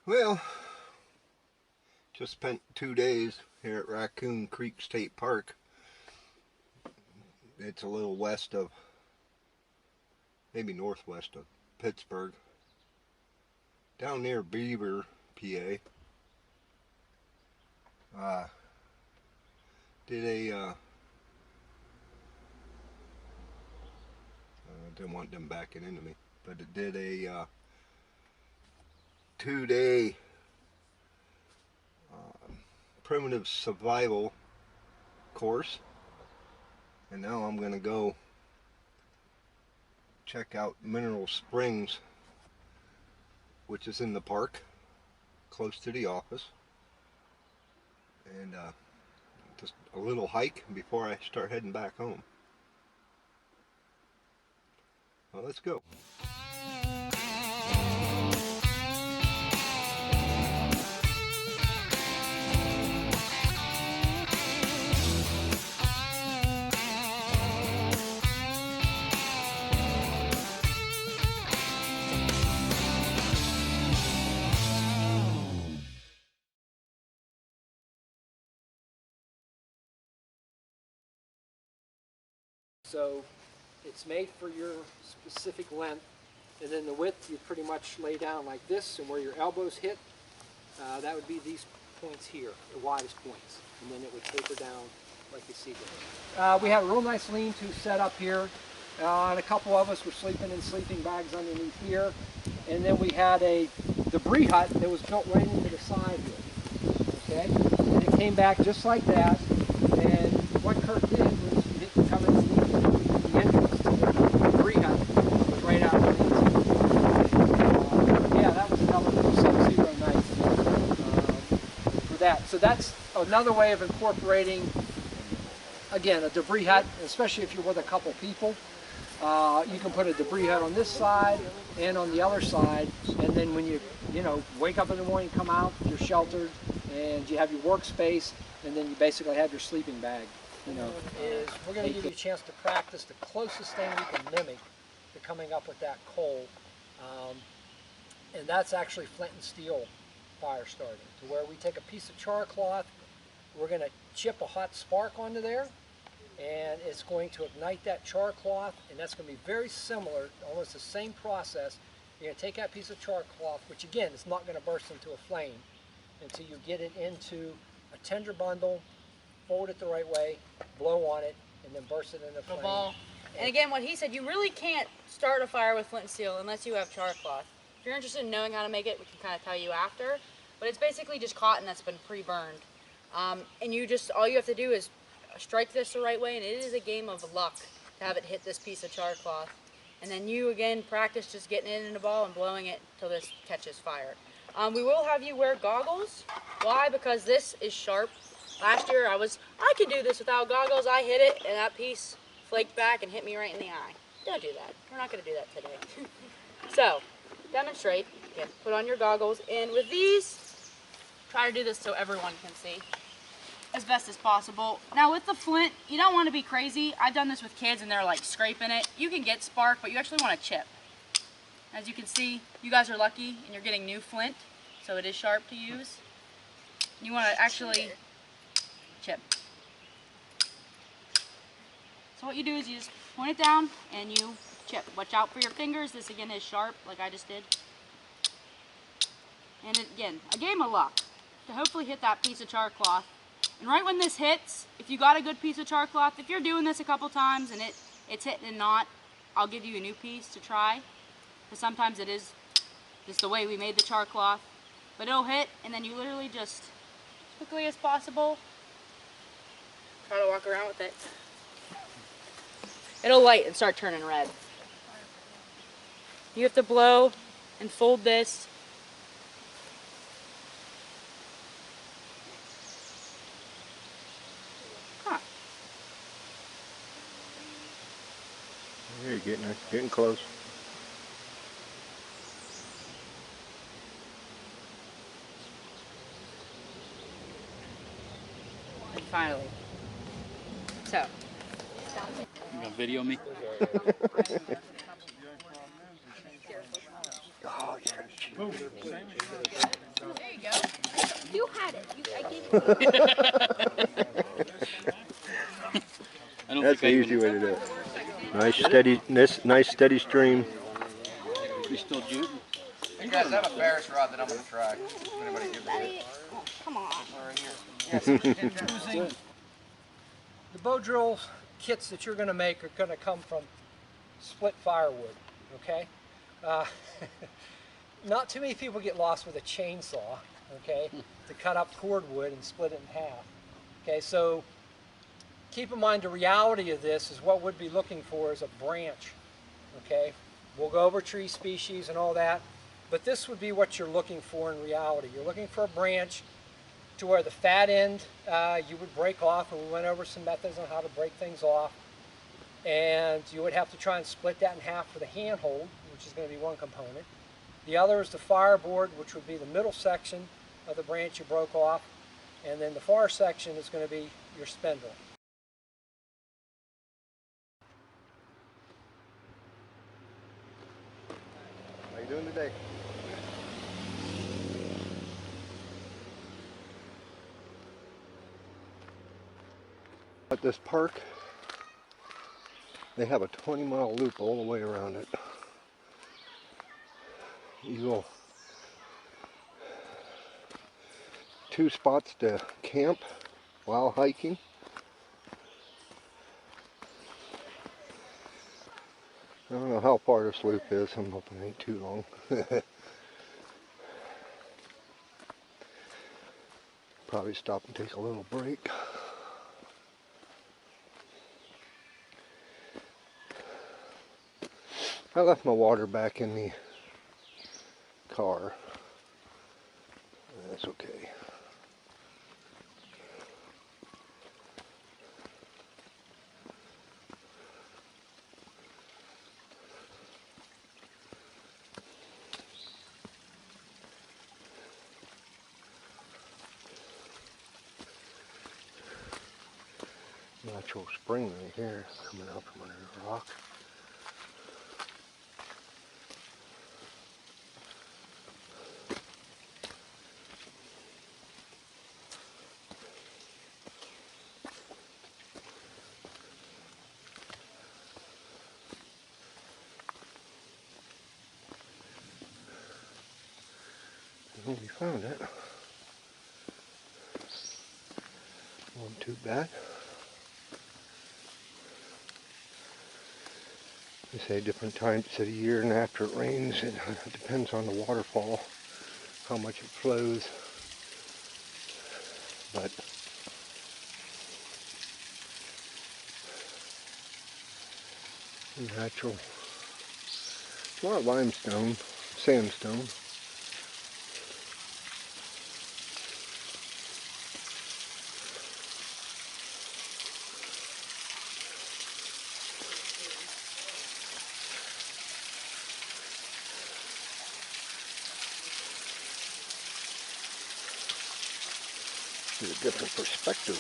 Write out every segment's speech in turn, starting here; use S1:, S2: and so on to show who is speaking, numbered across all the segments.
S1: Well, just spent 2 days here at Raccoon Creek State Park. It's a little west of, maybe northwest of Pittsburgh, down near Beaver, PA. Didn't want them backing into me, but it did a 2-day primitive survival course, and now I'm going to go check out Mineral Springs, which is in the park close to the office, and just a little hike before I start heading back home. Well, let's go.
S2: So it's made for your specific length, and then the width you pretty much lay down like this, and where your elbows hit, that would be these points here, the widest points, and then it would taper down like you see there. We have a real nice lean-to set up here, and a couple of us were sleeping in sleeping bags underneath here, and then we had a debris hut that was built right into the side here, okay? And it came back just like that, and what Kirk did was he didn't come in the entrance to the debris hut was right out underneath. Yeah, that was another sub-zero night for that. So that's another way of incorporating, again, a debris hut, especially if you're with a couple people. You can put a debris hut on this side and on the other side, and then when you wake up in the morning, come out, you're sheltered, and you have your workspace, and then you basically have your sleeping bag. We're going to give you a chance to practice the closest thing we can mimic to coming up with that coal, and that's actually flint and steel fire starting, to where we take a piece of char cloth, we're going to chip a hot spark onto there, and it's going to ignite that char cloth, and that's going to be very similar, almost the same process. You're going to take that piece of char cloth, which again is not going to burst into a flame until you get it into a tinder bundle, fold it the right way, blow on it, and then burst it into flame.
S3: Ball. And again, what he said, you really can't start a fire with flint and steel unless you have char cloth. If you're interested in knowing how to make it, we can kind of tell you after. But it's basically just cotton that's been pre-burned. And all you have to do is strike this the right way, and it is a game of luck to have it hit this piece of char cloth. And then you, again, practice just getting it in the ball and blowing it until this catches fire. We will have you wear goggles. Why? Because this is sharp. Last year I could do this without goggles. I hit it, and that piece flaked back and hit me right in the eye. Don't do that. We're not going to do that today. So, demonstrate. Again, put on your goggles, and with these, try to do this so everyone can see as best as possible. Now with the flint, you don't want to be crazy. I've done this with kids and they're like scraping it. You can get spark, but you actually want to chip. As you can see, you guys are lucky and you're getting new flint, so it is sharp to use. You want to actually chip. So what you do is you just point it down and you chip. Watch out for your fingers. This again is sharp, like I just did. And again, a game of luck to hopefully hit that piece of char cloth. And right when this hits, if you got a good piece of char cloth, if you're doing this a couple times and it's hitting and not, I'll give you a new piece to try. Because sometimes it is just the way we made the char cloth. But it'll hit, and then you literally just, as quickly as possible, try to walk around with it. It'll light and start turning red. You have to blow and fold this.
S1: There, you're getting close.
S3: And finally. So.
S4: You gonna video me?
S1: Oh, yeah.
S5: had it. I gave it to you.
S4: I don't
S1: That's
S4: think
S1: the
S4: I
S1: easy
S4: even,
S1: way to do it. Nice steady stream.
S4: you still juiting?
S6: Hey guys, I have a Ferris rod that I'm going to try. If anybody gives it.
S5: Daddy, oh, come on.
S6: Right here.
S2: Yes, using the bow drill kits that you're going to make are going to come from split firewood, okay? Not too many people get lost with a chainsaw, okay, to cut up cordwood and split it in half. Okay, so keep in mind the reality of this is what we'd be looking for is a branch, okay? We'll go over tree species and all that, but this would be what you're looking for in reality. You're looking for a branch to where the fat end you would break off, and we went over some methods on how to break things off. And you would have to try and split that in half for the handhold, which is going to be one component. The other is the fireboard, which would be the middle section of the branch you broke off, and then the far section is going to be your spindle.
S1: How you doing today? At this park, they have a 20-mile loop all the way around it. You go 2 spots to camp while hiking. I don't know how far this loop is. I'm hoping it ain't too long. Probably stop and take a little break. I left my water back in the car. That's okay. Natural spring right here coming out from under the rock. Well, we found it. Wasn't too bad. They say different times of the year and after it rains, it depends on the waterfall, how much it flows. But natural. A lot of limestone, sandstone. Get a different perspective.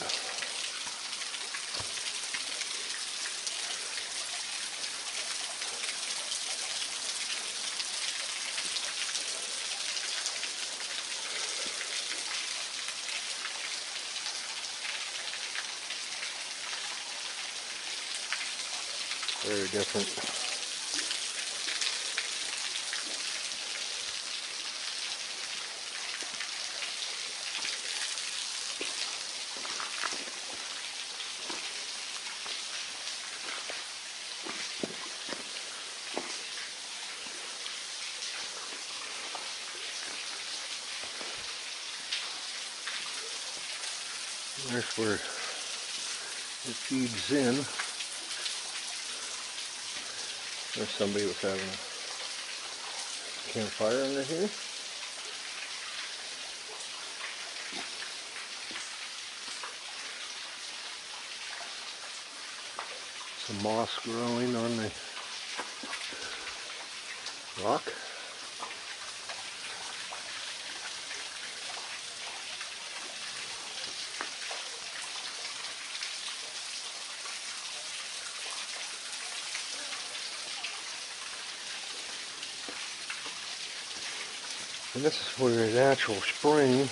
S1: Very different. There's where it feeds in. There's somebody was having a campfire under here. Some moss growing on the rock. And this is where a natural spring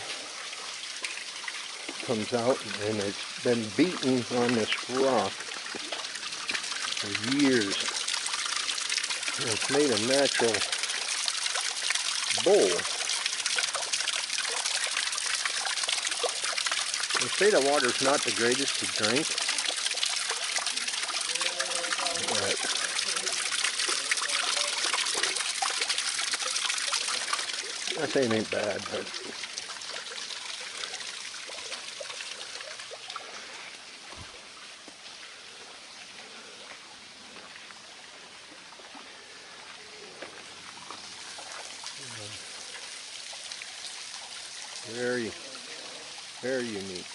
S1: comes out, and it's been beaten on this rock for years. And it's made a natural bowl. They say the water's not the greatest to drink, but I say it ain't bad, but very, very unique.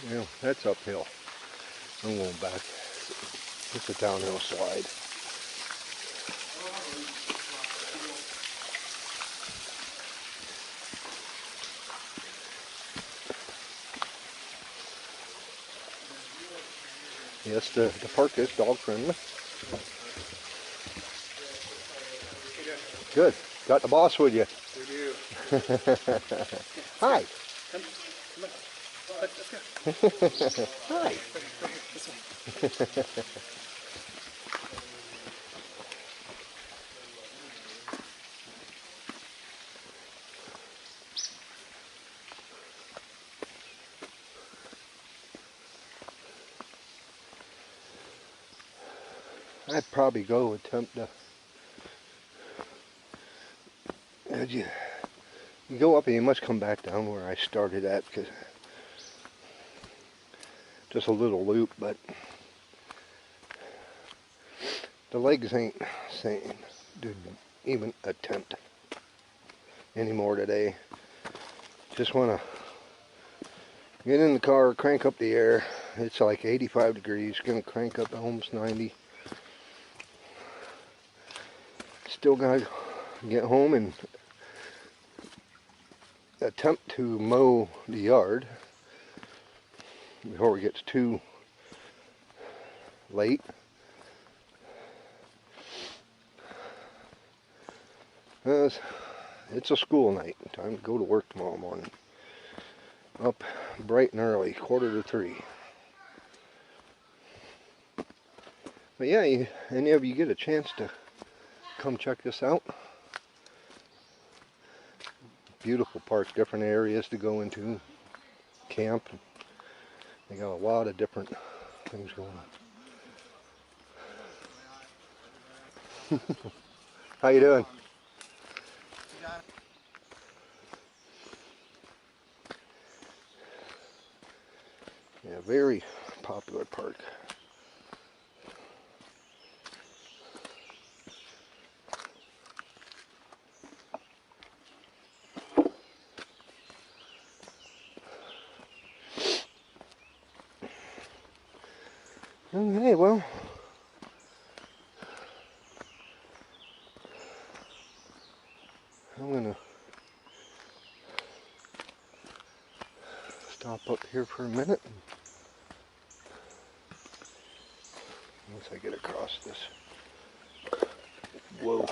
S1: Well, that's uphill. I'm going back. It's a downhill slide. Yes, the park is dog friendly. Good. Got the boss with you.
S2: We do.
S1: Hi.
S2: Come on. Let's go.
S1: Hi. I'd probably go attempt to. You go up and you must come back down where I started at, because just a little loop, but the legs ain't saying to even attempt anymore today. Just want to get in the car, crank up the air. It's like 85 degrees, gonna crank up to almost 90. Still gotta get home and attempt to mow the yard before it gets too late. It's a school night. Time to go to work tomorrow morning. Up bright and early, 2:45. But yeah, any of you get a chance to come check this out. Beautiful park, different areas to go into, camp. They got a lot of different things going on. How you doing? Yeah, very popular park. Okay, well, I'm gonna stop up here for a minute once I get across this. Whoa.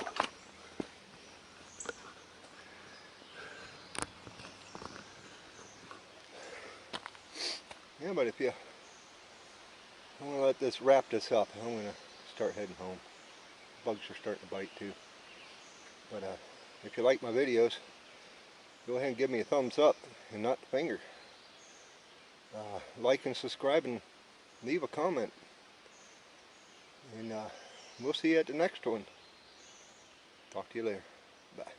S1: Yeah, but if you, I'm gonna let this wrap this up. I'm gonna start heading home. Bugs are starting to bite too. But if you like my videos, go ahead and give me a thumbs up and not the finger. Like and subscribe and leave a comment. And we'll see you at the next one. Talk to you later. Bye.